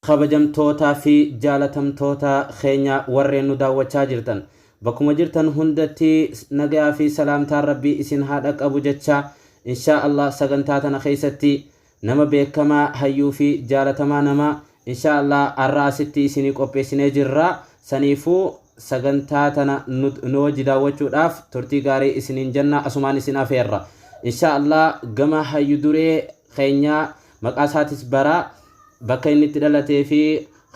kabajamtootaa fi jaalatamtoota keenya warreen nu daawwachaa jirtan bakkuma jirtan hundatti nagaa fi salaamtaan rabbii isin haadha qabu jecha insha Allah sagantaa tana keessatti nama beekamaa hayyuu fi jaalatamaa nama insha Allah arraasitti isinii qopheessinee jirra saniifuu sagantaa tana nu wajji daawwachuudhaaf turtii gaarii isiniin jenna asumaan isin afeerra insha Allah gama hayyu duree keenya maqaa isaatis bara bakka inni itti dhalatee fi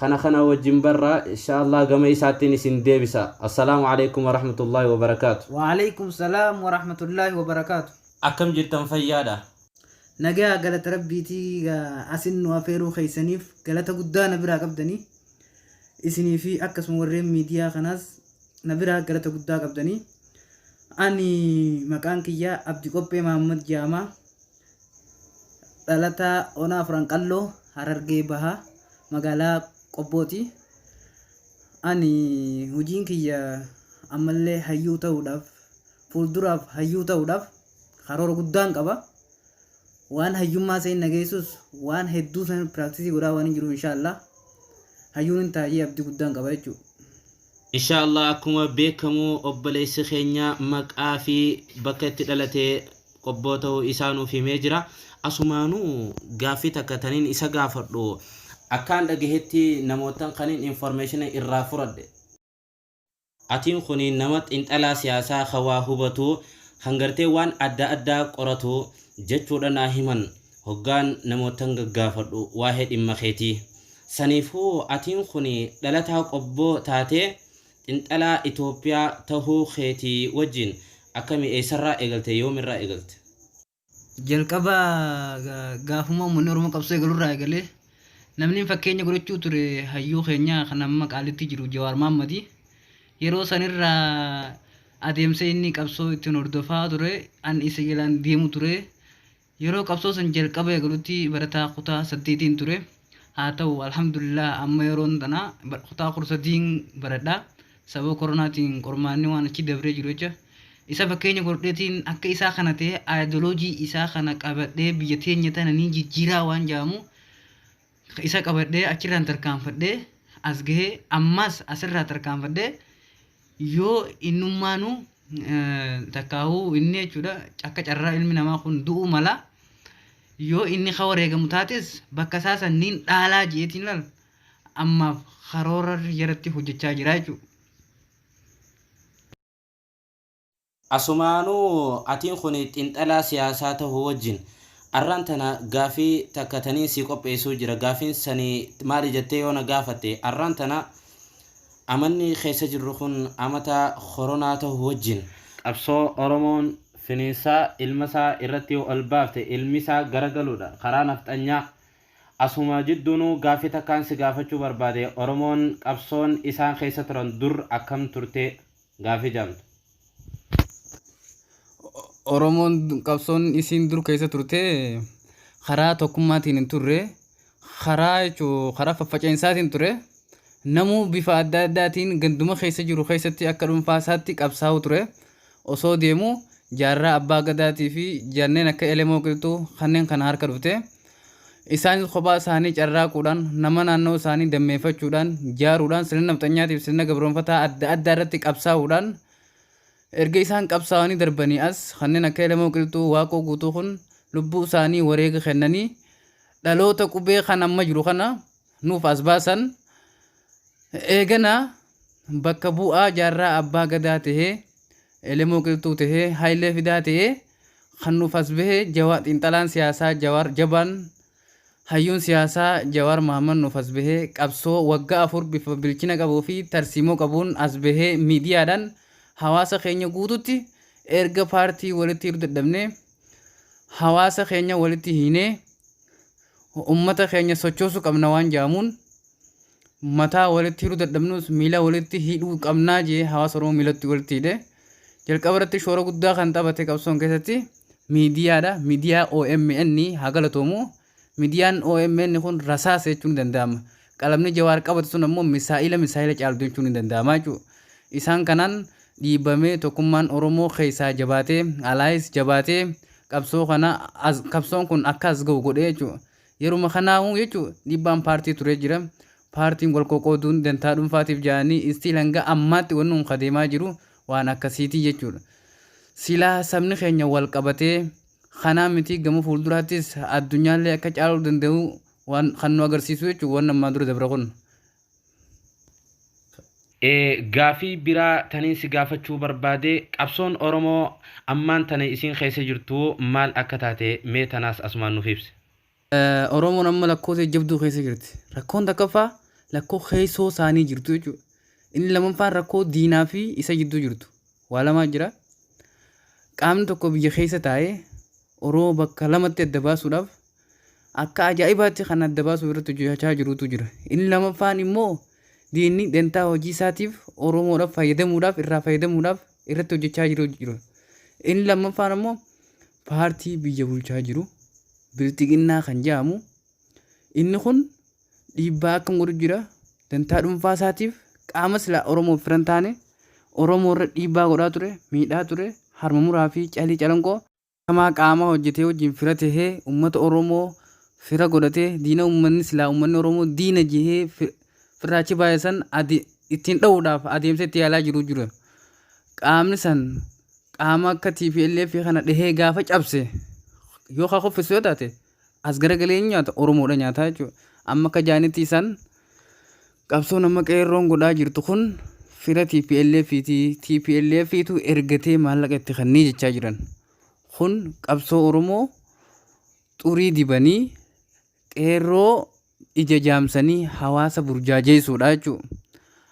kana wajjin barra insha Allah gama isaatiin isin deebisa. Assalaamu alaykum wa rahmatullahi wa barakatuh. Wa alaykum salaam wa rahmatullahi wa barakatuh. Akkam jirtan fayyaadha? Nagaa galata rabbiitii asin nu afeeruu keeysaniif galata guddaa na biraa qabdanii isinii fi akkasuma warreen miidiyaa kanaas na biraa galata guddaa qabdanii ani maqaan kiyya Abdi Qophee Mahammad Jaamaa dhalataa Onaa Franqalloo Harargee Bahaa magaalaa Qobbooti. Ani hojiin kiyya ammallee hayyuu ta'uudhaaf fuulduraaf hayyuu ta'uudhaaf karoora guddaan qaba. Waan hayyummaa seen nageessus waan hedduu san practice godhaa waan jiru inshallah hayyuun taa'ee abdii guddaan qaba jechuudha. Inshallah akkuma beekamu obboleessi keenya maqaa fi bakka itti dhalatee Qobboo ta'uu isaa nuuf himee jira. Asumaanuu gaaffii takka taniin isa gaafadhu akkaan dhagahetti namootan kaniin information irraa furadhe. Atiin kuni nama xiinxalaa siyaasaa hawaa hubatu hangartee waan adda addaa qoratu jechuudha naa himan hoggaan namootan gaggaafadhu waa'ee dhimma keetii. Saniifuu atiin kuni dhalataa Qobboo taatee xiinxalaa Itoophiyaa tahuu keetii wajjin akkami eessarraa eegalte yoomirraa eegalte? Jalqaba gaafuma uummanni Oromoo qabsoo eegalurraa eegalee namni fakkeenya godhachuu ture hayyuu keenya kan amma qaalitti jiru Jawaar Mahaammadi yeroo sanirraa adeemsa inni qabsoo ittiin hordofaa ture an isa jalaan deemu ture yeroo qabsoo san jalqaba eegalutti barataa kutaa 8 ture haa ta'u alhamdulillah amma yeroon tana kutaa 13 baradha sababa koronaatiin qormaanni waan achi dabree jiru jecha isa fakkeenya godheetiin akka isaa kana ta'e ideoloojii isaa kana qabadhee biyya teenya tana ni jijjiiraa waan jaamu isa qabadhee achirraan tarkaanfadhee as gahee ammas asirraa tarkaanfadhee yoo innummaanu takkaahuu inni jechuudha akka carraa ilmi namaa kun du'uu mala yoo inni wareegamu taates bakka isaa sanniin dhaalaa jeetiin lal ammaaf karoora yaratti hojjechaa jira jechuudha. Asumaanuu atiin kuni xiinxalaa siyaasaa tahuu wajjin arraan tana gaafii takka taniin si qopheessuu jira gaafiin sanii maali jettee yoo na gaafatte arraan tana amanni keessa jirru kun amata koronaa tahuu wajjin qabsoo Oromoon finiinsaa ilmasaa irratti yoo ol baafte ilmisaa garagaluudha karaa nafxanyaa asuma jidduunuu gaafii takkaan si gaafachuu barbaade Oromoon qabsoon isaan keessa turan dur akkam turte gaafii jaamtu. Oromoon qabsoon isiin dur keessa turte karaa tokkummaatiin hin turre karaa faffacaa'insaatiin ture namuu bifa adda addaatiin ganduma keessa jiru keessatti akka dhuunfaasaatti qabsaa'u ture osoo deemu jaarraa abbaa gadaatii fi janneen akka elemoo qilxuu kanneen kana harka dhufte isaanis kophaa isaanii carraaquudhaan nama naannoo isaanii dammeeffachuudhaan jaaruudhaan sirna nafxanyaatiif sirna gabroonfataa adda addaa irratti qabsaa'uudhaan erga isaan qabsaa'anii darbanii as kanneen akka elemoo qilxuu waaqoo guutuu kun lubbuu isaanii wareega kennanii dhaloota qubee kan amma jiru kana nuuf as baasan eegana bakka bu'aa jaarraa abbaa gadaa tahee elemoo qilxuu tahee haayilee fidaa tahee kan nuuf as bahee xiinxalaan siyaasaa Jawaar jabaan hayyuun siyaasaa Jawaar Mahaammad nuuf as bahee qabsoo waggaa 4 bifa bilchina qabuu fi tarsiimoo qabuun as bahee miidiyaadhaan hawaasa keenya guututti erga paartii walitti dadhabne hawaasa keenya walitti hiinee ummata keenya sochoosuu qabna waan jaamuun mataa walitti hidhuu dadhabnus miila walitti hidhuu qabnaa jee hawaasa Oromoo miilatti walitti hidhe jalqaba irratti shoora guddaa kan taphate qabsoon keessatti miidiyaadha. Miidiyaa OMN haa galatoomu. Miidiyaan OMN kun rasaasa jechuun danda'ama. Qalamni Jawaar qabatu sun ammoo misaa'ila caaltu jechuun hin danda'ama jechuudha. Isaan kanaan dhiibamee tokkummaan Oromoo keessaa jabaatee alaayis jabaatee qabsoon kun akka as ga'u godhee jechuudha. yeruma kanaa'u jechuudha dhiibbaan paartii ture jira. Paartiin wal qoqqooduun dantaa dhuunfaatiif jedhanii istii hanga ammaatti wanni kun adeemaa jiru waan akkasiiti jechuudha. Silaa sabni keenya wal qabatee kanaa miti gama fuulduraattis addunyaallee akka caaluu danda'u waan kan nu agarsiisu jechuudha waan ammaa dura dabra kun. Gaafii biraa taniin si gaafachuu barbaade qabsoon Oromoo ammaan tana isin keessa jirtu maal akka taate mee tanaas asumaan nuuf ibsi. Oromoon amma lakkoofsa jabduu keessa jirti. Rakkoon takkaffaa lakkoo keessoo isaanii jirtu jechuudha. Inni lammaffaan rakkoo diinaa fi isa jidduu jirtu. Waa lamaa jira. Qaamni tokko biyya keessa taa'ee Oromoo bakka lamatti adda baasuudhaaf akka ajaa'ibaatti kan adda baasuu irratti hojjechaa jirutu jira. Inni lammaffaan immoo diinni dantaa hojii isaatiif Oromoodhaaf fayyadamuudhaaf irratti hojjechaa jiru. Inni lammaffaan immoo paartii biyya bulchaa jiru biltiqinnaa kan jedhamu. Inni kun dhiibbaa akkam godhu jira dantaa dhuunfaa isaatiif qaama silaa Oromoo firan taane Oromoo irra dhiibbaa godhaa ture, miidhaa ture, harma muraa fi calii calanqoo kamaa qaama hojjetee wajjin fira tahee uummata Oromoo fira godhatee diina uummanni silaa uummanni Oromoo diina jihee firraachi baay'isan ittiin dha'uudhaaf adeemsa itti yaalaa jiru jira. Qaamni san qaama akka TPLF kana dhahee gaafa cabse yoo haa qoffisu yoo taate as garagalee nyaata Oromoodha nyaataa jechuudha. Amma akka jaanitti isaan qabsoo nama qeerroon godhaa jirtu kun fira TPLFitu ergatee maallaqa itti kennii jechaa jiran. Kun qabsoo Oromoo xurii dibanii qeerroo ija jaamsanii hawaasa burjaajeessuudha jechuudha.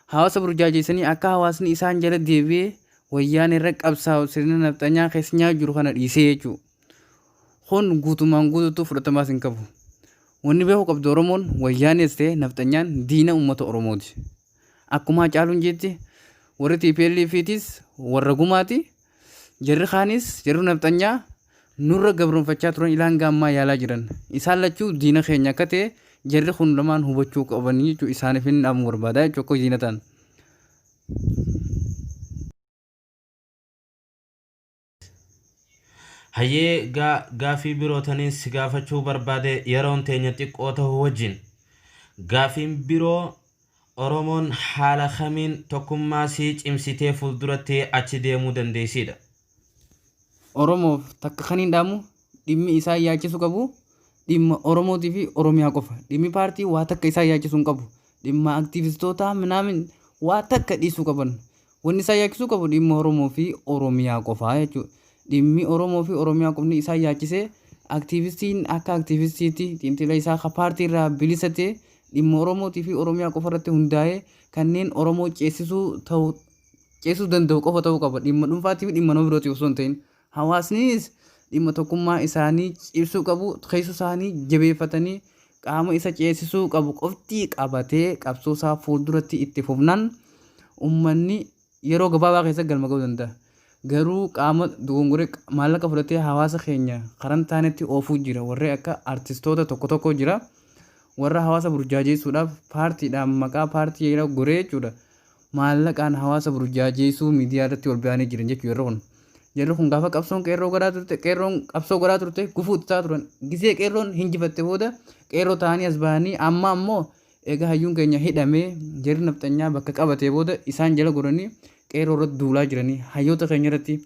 Hawaasa burjaajeessanii akka hawaasni isaan jala deebi'ee wayyaan irra qabsaa'u sirna nafxanyaa keessa nyaatu jiru kana dhiisee jechuudha. Kun guutumaan guutuutu fudhatamaas hin qabu. Wanni beeku qabdu Oromoon wayyaanis ta'e nafxanyaan diina uummata Oromooti. Akkuma caaluun jetti warri TPLFitis warra gumaati. Jarri kaanis jarri nafxanyaa nurra gabroonfachaa turan ilaan gaammaa yaalaa jiran. Isaan lachuu diina keenya akka ta'e jarri kun lamaan hubachuu qabanii jechuudha. Isaaniif hin dhaamu barbaadaa jechuudha akka diina ta'an. Hayyee gaafii biroo taniin si gaafachuu barbaade yeroon teenya xiqqoo ta'uu wajjin gaafiin biroo Oromoon haala kamiin tokkummaa sii cimsitee fuulduratti achi deemuu dandeessidha. Oromoof takka kan hin dhaamu dhimmi isaa yaachisu qabu dhimma Oromootii fi Oromiyaa qofa. Dhimmi paartii waa takka isaa yaachisu hin qabu. Dhimma aktiivistootaa minaamin waa takka dhiisuu qaban. Wanni isaa yaachisuu qabu dhimma Oromoo fi Oromiyaa qofaa jechuudha. Dhimmi Oromoo fi Oromiyaa qofni isaa yaachisee aktiivistiin akka aktiivistiitti xiinxala isaa ka paartii irraa bilisa ta'e dhimma Oromootii fi Oromiyaa qofa irratti hundaa'ee kanneen Oromoo ceesisuu danda'u qofa ta'uu qaba. Dhimma dhuunfaatii fi dhimma nama birootii osoo hin ta'in hawaasnis dhimma tokkummaa isaanii cimsuu qabu. Keessoo isaanii jabeeffatanii qaama isa ceesisuu qabu qofti qabatee qabsoo isaa fuulduratti itti fufnaan uummanni yeroo gabaabaa keessatti galma ga'uu danda'a. Garuu qaama dogongoree maallaqa fudhatee hawaasa keenya karan taanetti oofuu jira. Warri akka artistoota tokko jira. Warra hawaasa burjaajeessuudhaaf paartiidhaan maqaa paartii jedha goree jechuudha. Maallaqaan hawaasa burjaajeessuu miidiyaa irratti ol ba'anii jiran jechuudha. Jarri kun gaafa qabsoon qeerroo godhaa turte qeerroon qabsoo godhaa turte gufuutti ta'a turan. Gisee qeerroon hinjifatte booda qeerroo ta'anii as bahanii amma ammoo egaa hayyuun keenya hidhamee jarri nafxanyaa bakka qabatee booda isaan jala goranii qeerroo irratti duulaa jiranii hayyoota keenya irratti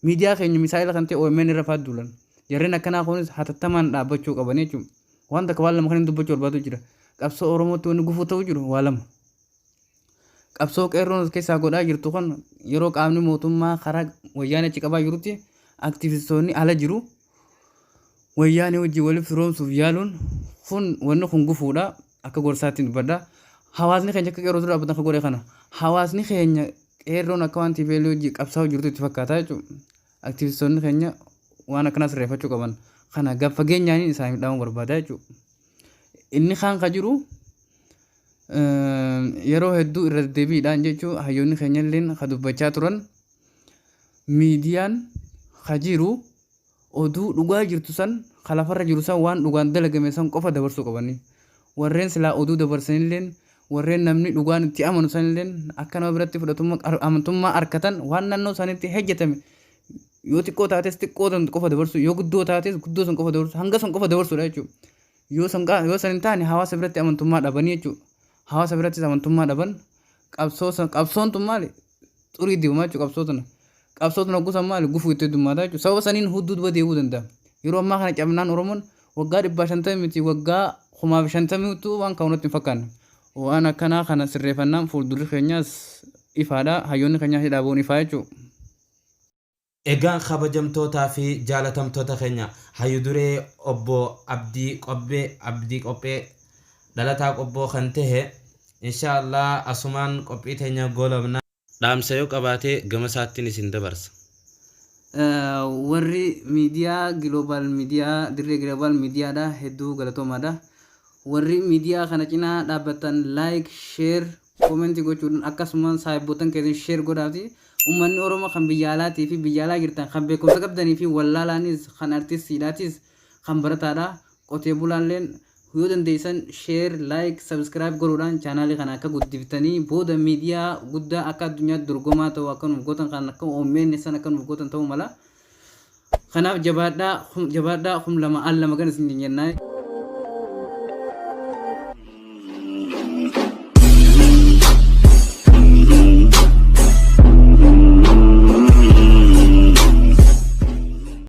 miidiyaa keenya misaa'ila kan ta'e OMN irra fa'aa duulan. Jarreen akkanaa kunis hatattamaan dhaabbachuu qaban jechuudha. Waan takka waan lama kan hin dubbachuu barbaadu jira. Qabsoo Oromootti wanni gufuu ta'uu jiru waa lama. Qabsoo qeerroon keessaa godhaa jirtu kun yeroo qaamni mootummaa karaa wayyaanee achi qabaa jirutti aktiivistoonni ala jiru. Wayyaanee wajjin waliif firoomsuuf yaaluun kun wanni kun gufuudha akka gorsaatti dubbadha. Hawaasni keenya akka qeerroo dhaabbatan akka godhe kana. Hawaasni keenya qeerroon akka waan TPLF wajjin qabsaa'u jirtu itti fakkaata jechuudha. Aktiivistoonni keenya waan akkanaas sirreeffachuu qaban. Kana gaafa fageenyaan isaaniif dhaamuu barbaada jechuudha. Inni kaan ka jiru yeroo hedduu irra deebiidhaan jechuun hayyoonni keenya illee ka dubbachaa turan miidiyaan ka jiru oduu dhugaa jirtu san ka lafarra jiru san waan dhugaan dalagame san qofa dabarsuu qabani. Warreen silaa oduu dabarsanillee warreen namni dhugaan itti amanu sanillee akka nama biratti amantummaa argatan waan naannoo isaaniitti hojjetame yoo xiqqoo taates xiqqoo san qofa dabarsu yoo guddoo taates guddoo san qofa dabarsu hanga san qofa dabarsuudha jechuudha. yoo san hin taane hawaasa biratti amantummaa dhabanii jechuudha. Hawaasa birattis amantummaa dhaban qabsoon tun maali xurii deemaa jechuudha qabsoo tana. Qabsoo tana gosa maali gufuu itti heddummaata jechuudha. Sababa saniin hudduu duba deebi'uu danda'a. Yeroo ammaa kana cabnaan Oromoon waggaa 150 miti waggaa 50 waan kaa'uunatti hin fakkaanne. Waan akkanaa kana sirreeffannaan fuuldurri keenyaas ifaadha. Hayyoonni keenyaas hidhaabuun ifaa jechuudha. Egaan kabajamtootaa fi jaalatamtoota keenya hayyu duree obbo Abdii Qophee dhalataa qobboo kan tahe inshaallah asumaan qophii teenya goolabna. Dhaamsa yoo qabaate gama isaattiin isin dabarsa. Warri miidiyaa dirree global miidiyaadha hedduu galatoomaadha. Warri miidiyaa kana cinaa dhaabbatan like, share, comment gochuudhaan akkasumas saayibootan keessan share godhaati. Uummanni Oromoo kan biyya alaatii fi biyya alaa jirtan kan beekumsa qabdanii fi wallaalaanis kan artistiidhaatis kan barataadha. Qotee bulaalleen yoo dandeessan share, like, subscribe godhuudhaan chaanaalii kana akka guddiftanii booda miidiyaa guddaa akka addunyaatti dorgomaa ta'u akka nuuf gootan kan akka OMN san akka nuuf gootan ta'uu mala. Kanaaf jabaadhaa lama al lama kan isin jennaa.